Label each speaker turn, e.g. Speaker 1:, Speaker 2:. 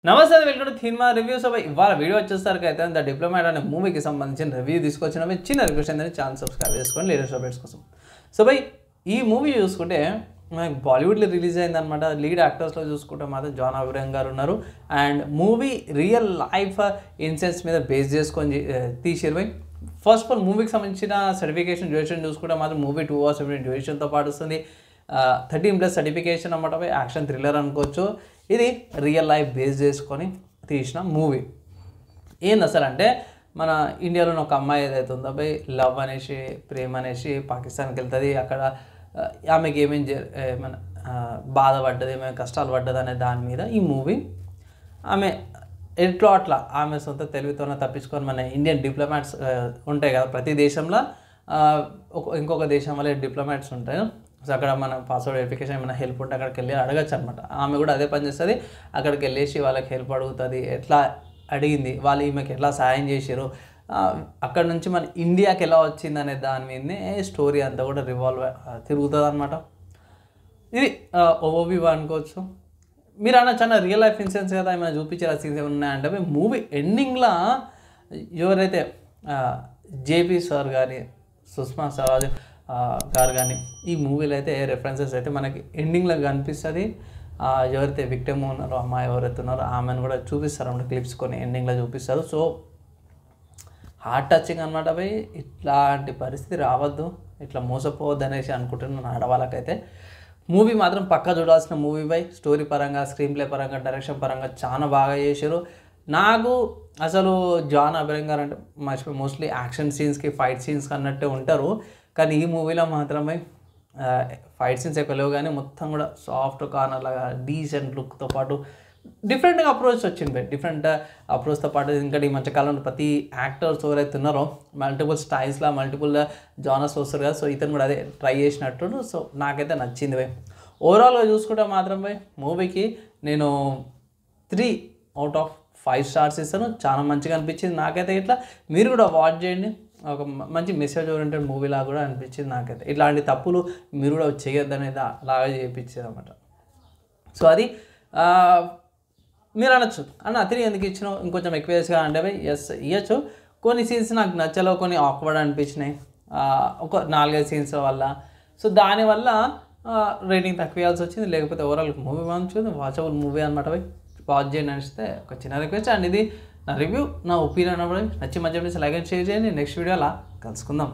Speaker 1: నమస్తే welcome to cinema reviews. ఇవాళ video వచ్చేసరికి అయితే ద డిప్లొమాట్ అనే మూవీకి సంబంధించిన రివ్యూ తీసుకొచ్చిన చిన్న రిక్వెస్ట్ ఏంటంటే ఛానల్ సబ్స్క్రైబ్ చేసుకోండి లేటెస్ట్ అప్డేట్స్ కోసం. సో బై ఈ మూవీ చూసుకుంటే మనకి బాలీవుడ్లో రిలీజ్ అయిందనమాట. లీడ్ యాక్టర్స్లో చూసుకుంటే మాత్రం జాన్ అబ్రహం గారు ఉన్నారు. And movie real life incidents మీద బేస్ చేసుకొని తీసిరు. బై ఫస్ట్ ఆఫ్ ఆల్ మూవీకి సంబంధించిన సర్టిఫికేషన్ డ్యూరేషన్ చూసుకుంటే మాత్రం మూవీ 2 hours డ్యూరేషన్తో పాటు వస్తుంది. 13+ సర్టిఫికేషన్ అన్నమాట. బై యాక్షన్ థ్రిల్లర్ అనుకోవచ్చు. ఇది రియల్ లైఫ్ బేస్ చేసుకొని తీసిన మూవీ. ఏంది అసలు అంటే మన ఇండియాలో ఒక అమ్మాయి ఏదైతే ఉందో బై లవ్ అనేసి ప్రేమ అనేసి పాకిస్తాన్కి వెళ్తుంది. అక్కడ ఆమెకి మన బాధపడ్డది, ఏమైనా కష్టాలు పడ్డది అనే దాని మీద ఈ మూవీ. ఆమె ఎట్లా అట్లా ఆమె సొంత తెలివితోనే తప్పించుకొని మన ఇండియన్ డిప్లొమాట్స్ ఉంటాయి కదా ప్రతి దేశంలో, ఇంకొక దేశం వల్ల డిప్లొమాట్స్ ఉంటాయి. సో అక్కడ మన పాస్వర్డ్ వెరిఫికేషన్ ఏమైనా హెల్ప్ ఉంటే అక్కడికి వెళ్ళి అడగచ్చు అనమాట. ఆమె కూడా అదే పని చేస్తుంది. అక్కడికి వెళ్ళేసి వాళ్ళకి హెల్ప్ అడుగుతుంది. ఎట్లా అడిగింది, వాళ్ళు ఈమెకి ఎట్లా సాయం చేసారు, అక్కడ నుంచి మన ఇండియాకి ఎలా వచ్చింది అనే దాని మీదనే స్టోరీ అంతా కూడా రివాల్వ్ తిరుగుతుంది అనమాట. ఇది ఓవీ అనుకోవచ్చు. మీరు అన్న చాలా రియల్ లైఫ్ ఇన్సిడెంట్స్ కదా ఏమైనా చూపించారు సీన్స్ ఏమైనా ఉన్నాయంటే మూవీ ఎండింగ్లో ఎవరైతే జేపీ సార్ కానీ సుష్మా స్వరాజ్ గారు కానీ ఈ మూవీలో అయితే రెఫరెన్సెస్ అయితే మనకి ఎండింగ్లో కనిపిస్తుంది. ఎవరైతే విక్టిమ్ ఉన్నారో అమ్మాయి ఎవరైతే ఉన్నారో ఆమెను కూడా చూపిస్తారు అన్నమాట. క్లిప్స్ కొన్ని ఎండింగ్లో చూపిస్తారు. సో హార్ట్ టచింగ్ అనమాట. పోయి ఇట్లాంటి పరిస్థితి రావద్దు, ఇట్లా మోసపోవద్దు అనేసి అనుకుంటున్నాను ఆడవాళ్ళకైతే. మూవీ మాత్రం పక్కా చూడాల్సిన మూవీ. బై స్టోరీ పరంగా, స్క్రీన్ ప్లే పరంగా, డైరెక్షన్ పరంగా చాలా బాగా చేశారు. నాకు అసలు జాన్ అబ్రహం గారు అంటే మోస్ట్లీ యాక్షన్ సీన్స్కి ఫైట్ సీన్స్కి అన్నట్టే ఉంటారు. కానీ ఈ మూవీలో మాత్రమే ఫైట్ సీన్స్ ఎక్కువ లేవు కానీ మొత్తం కూడా సాఫ్ట్ కార్నర్ లాగా డీసెంట్ లుక్తో పాటు డిఫరెంట్గా అప్రోచ్ వచ్చింది. డిఫరెంట్ అప్రోచ్తో పాటు ఇంకా ఈ మధ్యకాలంలో ప్రతి యాక్టర్స్ ఎవరైతే ఉన్నారో మల్టిపుల్ స్టైల్స్లో మల్టిపుల్ జానర్స్ వస్తారు కదా. సో ఇతను కూడా అదే ట్రై చేసినట్టు. సో నాకైతే నచ్చింది. బై ఓవరాల్గా చూసుకుంటే మాత్రం బై మూవీకి నేను 3 out of 5 stars ఇస్తాను. చాలా మంచిగా అనిపించింది నాకైతే. ఇట్లా మీరు కూడా వాచ్ చేయండి. ఒక మంచి మెసేజ్ ఓరియంటెడ్ మూవీలా కూడా అనిపించింది నాకైతే. ఇట్లాంటి తప్పులు మీరు కూడా చేయొద్దు అనేది అలాగే చేయించారు అనమాట. సో అది మీరు అనొచ్చు అన్న అతని ఎందుకు ఇచ్చినావు ఇంకొంచెం ఎక్కువ వేసుగా అంటే బై ఎస్ ఇవ్వచ్చు. కొన్ని సీన్స్ నాకు నచ్చలో, కొన్ని ఆక్వర్డ్ అనిపించినాయి ఒక 4-5 సీన్స్ వల్ల. సో దానివల్ల రేటింగ్ తక్కువ ఇవ్వాల్సి వచ్చింది. లేకపోతే ఓవరాల్ మూవీ మంచిది, వాచబుల్ మూవీ అనమాట. బై వాచ్ చేయండి అనిస్తే ఒక చిన్న రిక్వెస్ట్. అండ్ ఇది నా రివ్యూ, నా ఒపీనియన్ అన్నప్పుడు నచ్చి మంచి లైక్ అండ్ షేర్ చేయండి. నెక్స్ట్ వీడియో అలా కలుసుకుందాం.